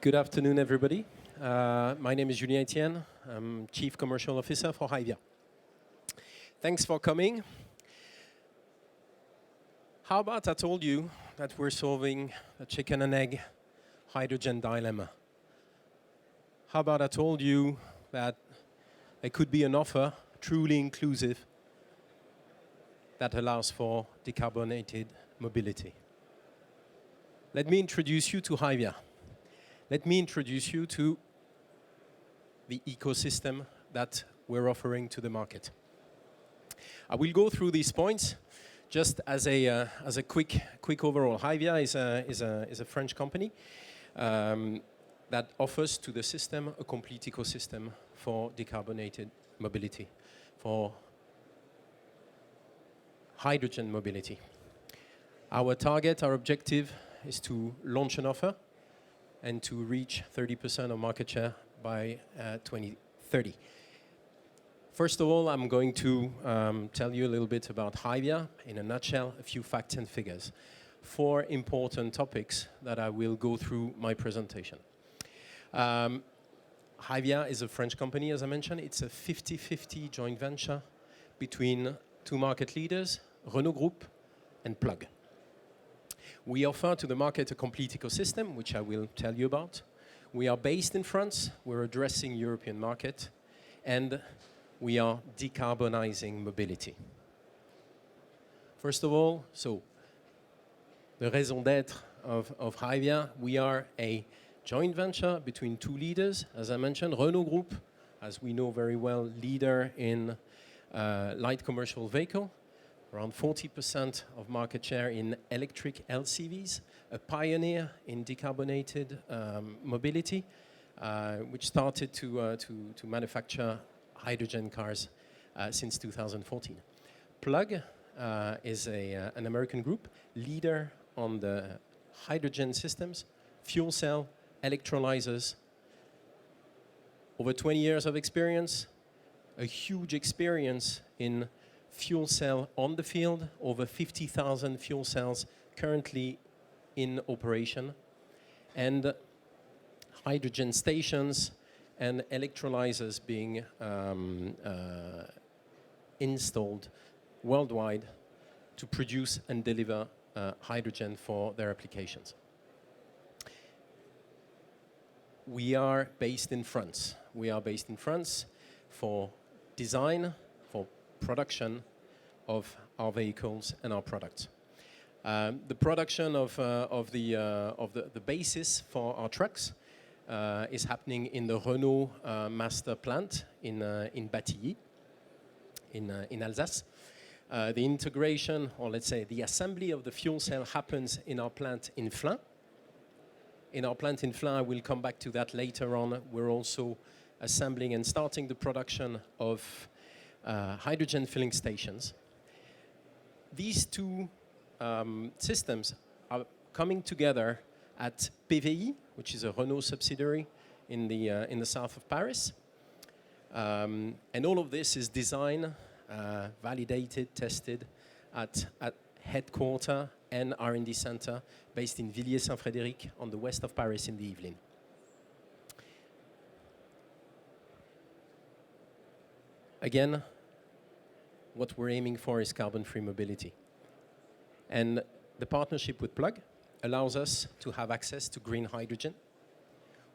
Good afternoon, everybody. My name is Julien Etienne. I'm Chief Commercial Officer for HYVIA. Thanks for coming. How about I told you that we're solving a chicken and egg hydrogen dilemma? How about I told you that there could be an offer, truly inclusive, that allows for decarbonated mobility? Let me introduce you to HYVIA. Let me introduce you to the ecosystem that we're offering to the market. I will go through these points just as a quick overall. HYVIA is a French company that offers to the system a complete ecosystem for decarbonated mobility, for hydrogen mobility. Our target, our objective is to launch an offer and to reach 30% of market share by 2030. First of all, I'm going to tell you a little bit about HYVIA. In a nutshell, a few facts and figures. 4 important topics that I will go through my presentation. HYVIA is a French company, as I mentioned. It's a 50-50 joint venture between 2 market leaders, Renault Group and Plug. We offer to the market a complete ecosystem, which I will tell you about. We are based in France, we're addressing European market, and we are decarbonizing mobility. First of all, so the raison d'être of HYVIA, we are a joint venture between 2 leaders, as I mentioned, Renault Group, as we know very well, leader in light commercial vehicle, around 40% of market share in electric LCVs, a pioneer in decarbonated mobility, which started to manufacture hydrogen cars since 2014. Plug is an American group, leader on the hydrogen systems, fuel cell, electrolyzers. Over 20 years of experience, a huge experience in fuel cell on the field, over 50,000 fuel cells currently in operation, and hydrogen stations and electrolyzers being installed worldwide to produce and deliver hydrogen for their applications. We are based in France. We are based in France for design, for production of our vehicles and our products. The production of the basis for our trucks is happening in the Renault master plant in Battilly, in Alsace. The integration, or let's say the assembly of the fuel cell, happens in our plant in Flins. In our plant in Flins, I will come back to that later on. We're also assembling and starting the production of hydrogen filling stations. These 2 systems are coming together at PVI, which is a Renault subsidiary in the south of Paris. And all of this is designed, validated, tested at headquarters and R&D center based in Villiers-Saint-Frédéric on the west of Paris in the Yvelines. Again, what we're aiming for is carbon-free mobility. And the partnership with Plug allows us to have access to green hydrogen.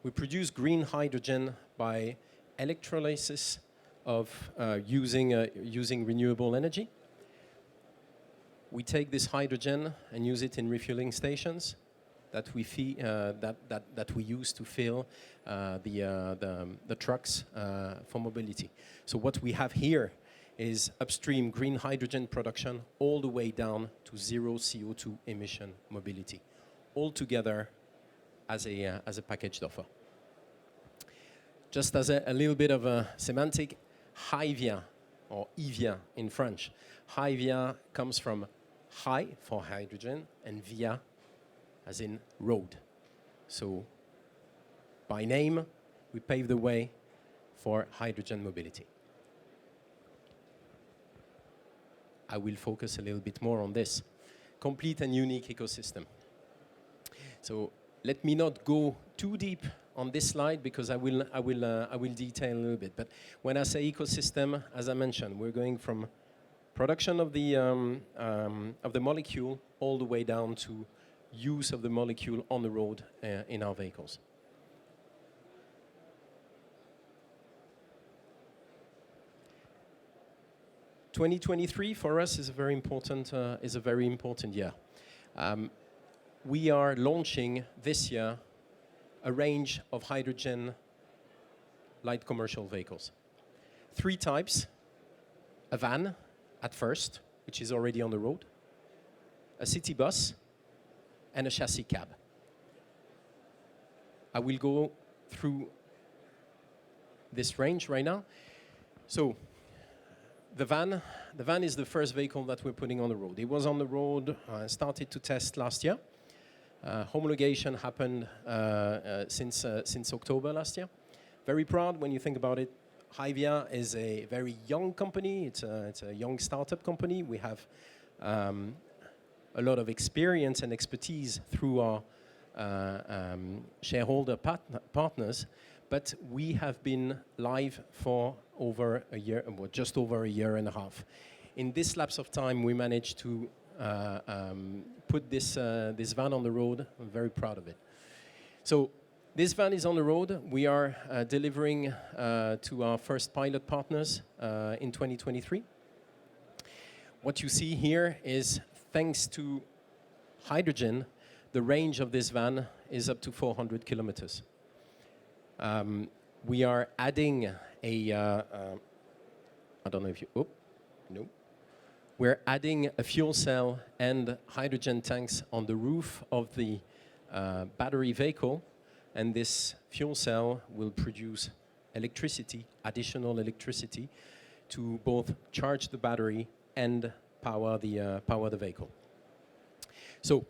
We produce green hydrogen by electrolysis of using renewable energy. We take this hydrogen and use it in refueling stations that we use to fill the trucks for mobility. So what we have here is upstream green hydrogen production all the way down to 0 CO2 emission mobility, all together as a packaged offer. Just as a little bit of a semantic, HYVIA, or HYVIA in French. HYVIA comes from hy for hydrogen and via as in road. So by name, we pave the way for hydrogen mobility. I will focus a little bit more on this. Complete and unique ecosystem. So let me not go too deep on this slide because I will detail a little bit. But when I say ecosystem, as I mentioned, we're going from production of the molecule all the way down to use of the molecule on the road in our vehicles. (2023) for us is a very important year. We are launching this year a range of hydrogen light commercial vehicles. 3 types: a van at first, which is already on the road, a city bus, and a chassis cab. I will go through this range right now. So the van is the first vehicle that we're putting on the road. It was on the road, started to test last year. Homologation happened since October last year. Very proud when you think about it. HYVIA is a very young company. It's a young startup company. We have a lot of experience and expertise through our shareholder partners, but we have been live for over a year, well, just over a year and a half. In this lapse of time, we managed to put this van on the road. I'm very proud of it. So this van is on the road. We are delivering to our first pilot partners in 2023. What you see here is, thanks to hydrogen, the range of this van is up to 400 kilometers. We are adding I don't know if you, no. We're adding a fuel cell and hydrogen tanks on the roof of the battery vehicle, and this fuel cell will produce electricity, additional electricity, to both charge the battery and power the vehicle. So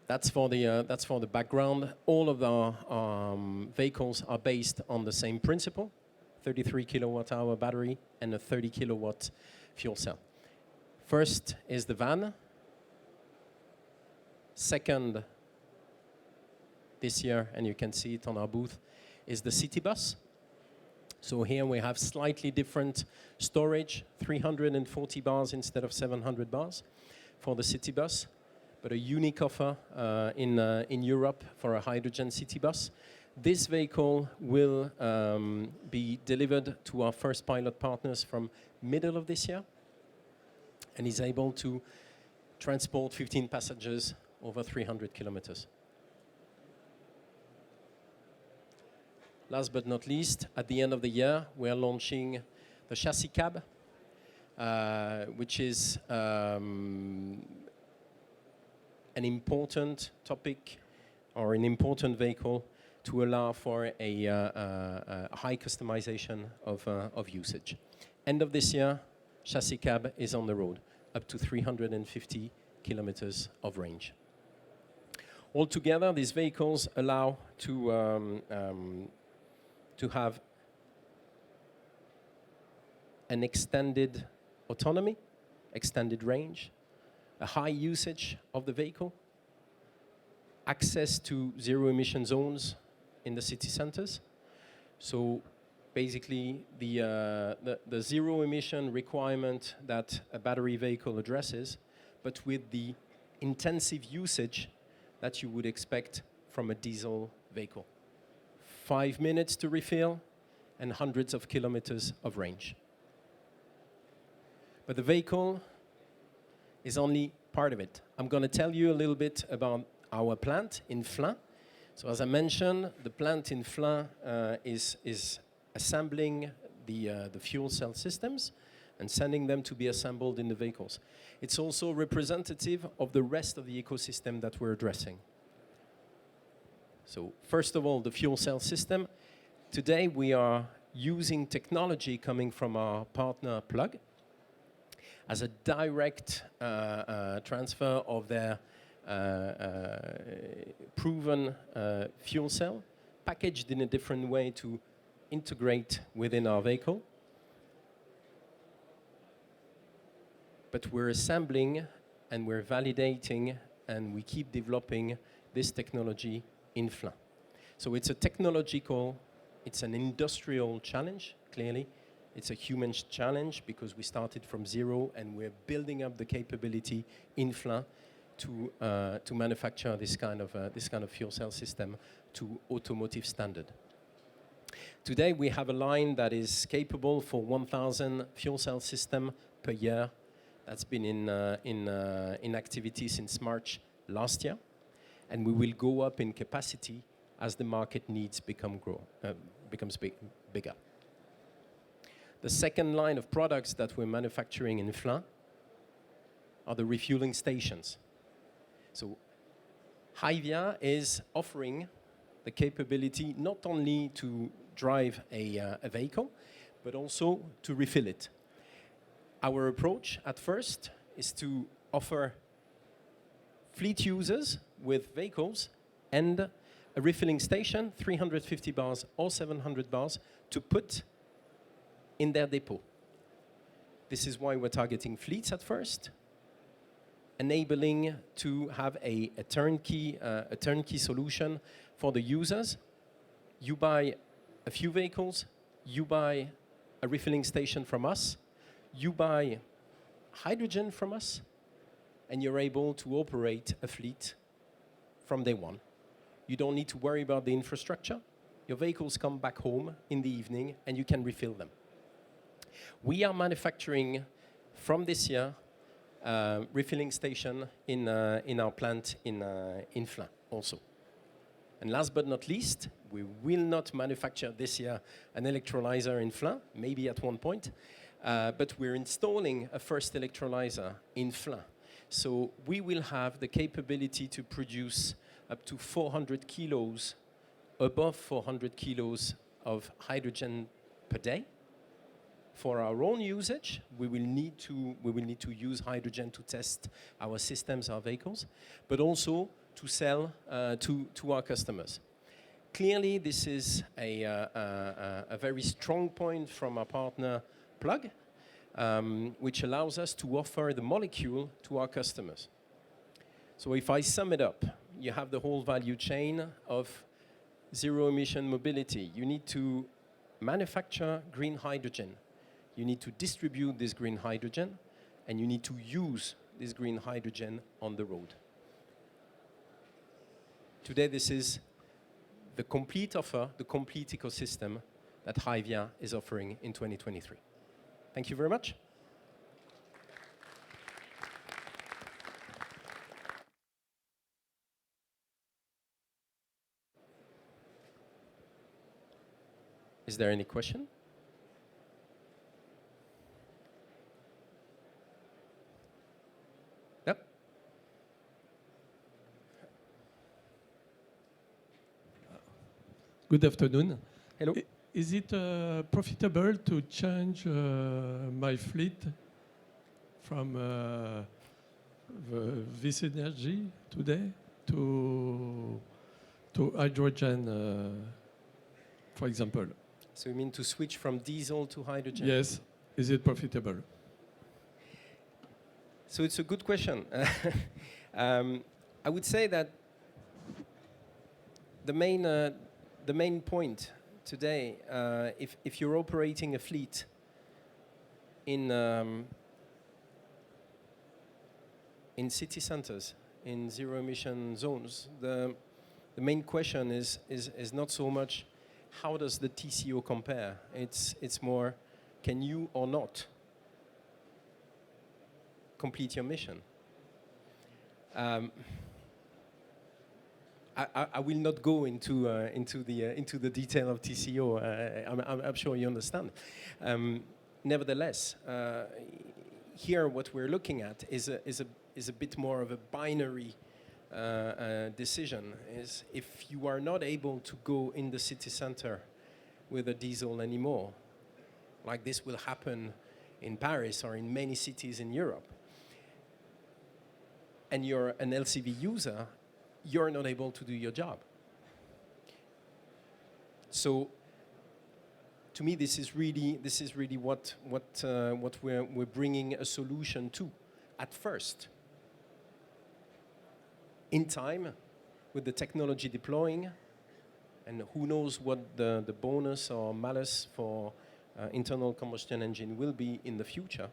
that's for the background. All of our vehicles are based on the same principle: 33 kilowatt-hour battery and a 30 kilowatt fuel cell. First is the van. Second, this year, and you can see it on our booth, is the city bus. So here we have slightly different storage, 340 bars instead of 700 bars for the city bus, but a unique offer in Europe for a hydrogen city bus. This vehicle will be delivered to our first pilot partners from middle of this year, and is able to transport 15 passengers over 300 kilometers. Last but not least, at the end of the year, we are launching the chassis cab, which is an important topic or an important vehicle to allow for a high customization of usage. End of this year, chassis cab is on the road, up to 350 kilometers of range. Altogether, these vehicles allow to have an extended autonomy, extended range, a high usage of the vehicle, access to zero-emission zones in the city centers. So basically, the zero-emission requirement that a battery vehicle addresses, but with the intensive usage that you would expect from a diesel vehicle. 5 minutes to refill and hundreds of kilometers of range. But the vehicle is only part of it. I'm going to tell you a little bit about our plant in Flins. So as I mentioned, the plant in Flins is assembling the fuel cell systems and sending them to be assembled in the vehicles. It's also representative of the rest of the ecosystem that we're addressing. So first of all, the fuel cell system. Today we are using technology coming from our partner Plug as a direct transfer of their proven fuel cell, packaged in a different way to integrate within our vehicle. But we're assembling and we're validating and we keep developing this technology in Flins. So it's a technological, it's an industrial challenge, clearly. It's a human challenge because we started from zero and we're building up the capability in Flins to manufacture this kind of fuel cell system to automotive standard. Today we have a line that is capable for 1,000 fuel cell system per year. That's been in activity since March last year, and we will go up in capacity as the market needs becomes bigger. The second line of products that we're manufacturing in Flins are the refueling stations. So HYVIA is offering the capability not only to drive a vehicle, but also to refill it. Our approach at first is to offer fleet users with vehicles and a refilling station, 350 bars or 700 bars, to put in their depot. This is why we're targeting fleets at first, enabling to have a turnkey solution for the users. You buy a few vehicles, you buy a refilling station from us, you buy hydrogen from us, and you're able to operate a fleet from day one. You don't need to worry about the infrastructure. Your vehicles come back home in the evening and you can refill them. We are manufacturing from this year refilling station in our plant in Flins also. And last but not least, we will not manufacture this year an electrolyzer in Flins, maybe at one point, but we're installing a first electrolyzer in Flins. So we will have the capability to produce up to 400 kilos, above 400 kilos of hydrogen per day. For our own usage, we will need to use hydrogen to test our systems, our vehicles, but also to sell to our customers. Clearly, this is a very strong point from our partner Plug, which allows us to offer the molecule to our customers. So if I sum it up, you have the whole value chain of zero-emission mobility. You need to manufacture green hydrogen. You need to distribute this green hydrogen, and you need to use this green hydrogen on the road. Today, this is the complete offer, the complete ecosystem that HYVIA is offering in 2023. Thank you very much. Is there any question? Yep. Good afternoon. Hello. Is it profitable to change my fleet from this energy today to hydrogen, for example? So you mean to switch from diesel to hydrogen? Yes. Is it profitable? So it's a good question. I would say that the main point today, if you're operating a fleet in city centers, in zero-emission zones, the main question is not so much how does the TCO compare. It's more, can you or not complete your mission? I will not go into the detail of TCO. I'm sure you understand. Nevertheless, here what we're looking at is a bit more of a binary decision. Is if you are not able to go in the city center with a diesel anymore, like this will happen in Paris or in many cities in Europe, and you're an LCV user, you're not able to do your job. So, to me, this is really what we're bringing a solution to at first. In time, with the technology deploying, And who knows what the bonus or malus for internal combustion engine will be in the future.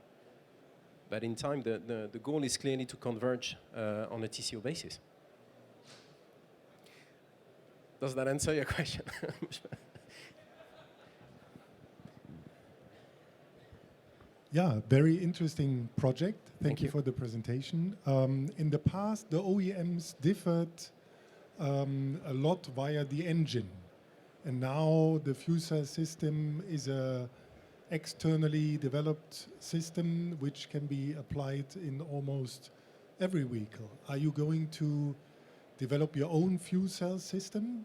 But in time, the goal is clearly to converge on a TCO basis. Does that answer your question? Yeah, very interesting project. Thank you you. for the presentation. In the past, the OEMs differed a lot via the engine. And now the fuel cell system is a externally developed system which can be applied in almost every vehicle. Are you going to develop your own fuel cell system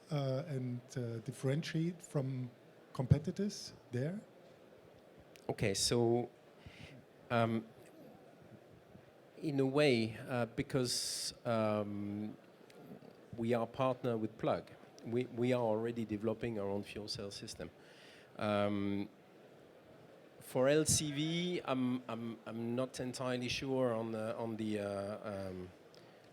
and differentiate from competitors there? Okay, so in a way, because we are partner with Plug, we are already developing our own fuel cell system. For LCV, I'm not entirely sure on the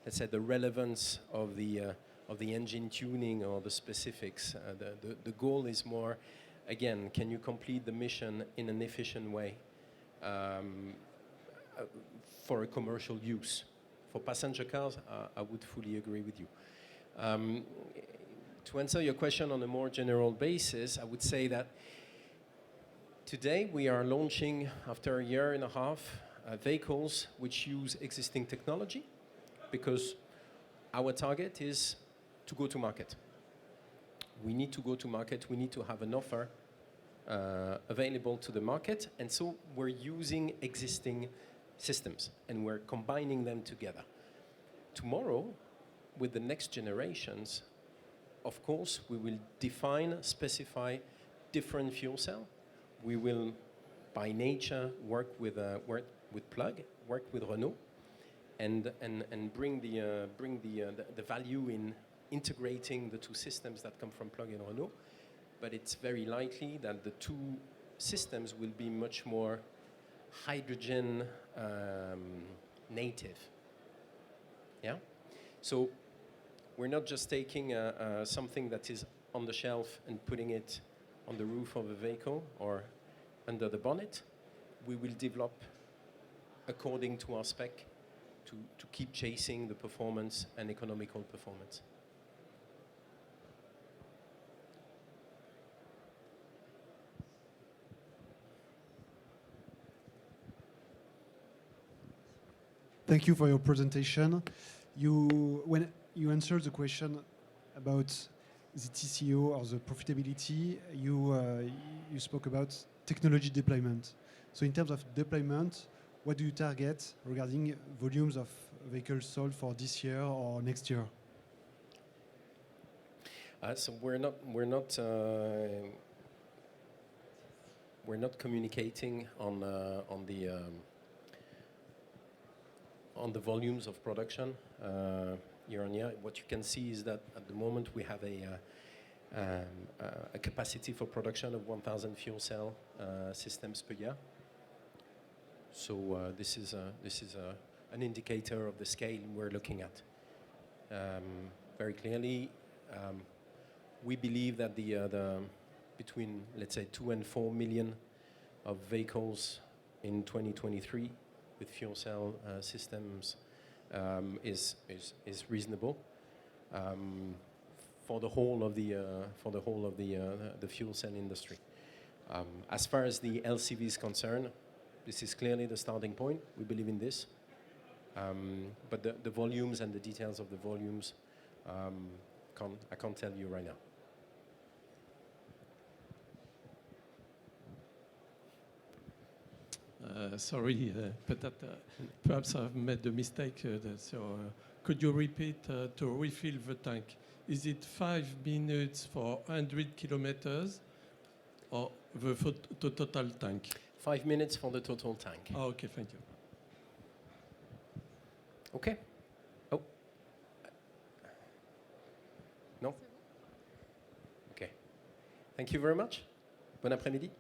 let's say the relevance of the engine tuning or the specifics. The goal is more, again, can you complete the mission in an efficient way for a commercial use? For passenger cars, I would fully agree with you. To answer your question on a more general basis, I would say that today we are launching, after a year and a half, vehicles which use existing technology, because our target is to go to market. We need to go to market, we need to have an offer available to the market, and so we're using existing systems and we're combining them together. Tomorrow, with the next generations, of course, we will define, specify different fuel cell. We will, by nature, work with Plug, work with Renault, and bring the value in integrating the two systems that come from Plug and Renault. But it's very likely that the two systems will be much more hydrogen native. Yeah? So we're not just taking something that is on the shelf and putting it on the roof of a vehicle or under the bonnet. We will develop according to our spec to keep chasing the performance and economical performance. Thank you for your presentation. When you answered the question about the TCO or the profitability, you spoke about technology deployment. So in terms of deployment, what do you target regarding volumes of vehicles sold for this year or next year? So we're not communicating on the volumes of production year on year. What you can see is that at the moment we have a capacity for production of 1,000 fuel cell systems per year. So this is an indicator of the scale we're looking at. Very clearly, we believe that the between, let's say, 2 and 4 million of vehicles in 2023 with fuel cell systems is reasonable for the whole of the fuel cell industry. As far as the LCV is concerned, this is clearly the starting point. We believe in this, but the volumes and the details of the volumes, I can't tell you right now. Sorry, perhaps I've made a mistake. Could you repeat to refill the tank? Is it 5 minutes for 100 kilometers or the total tank? 5 minutes for the total tank. Oh, okay, thank you. Okay. Oh. No? Okay. Thank you very much. Bon après-midi.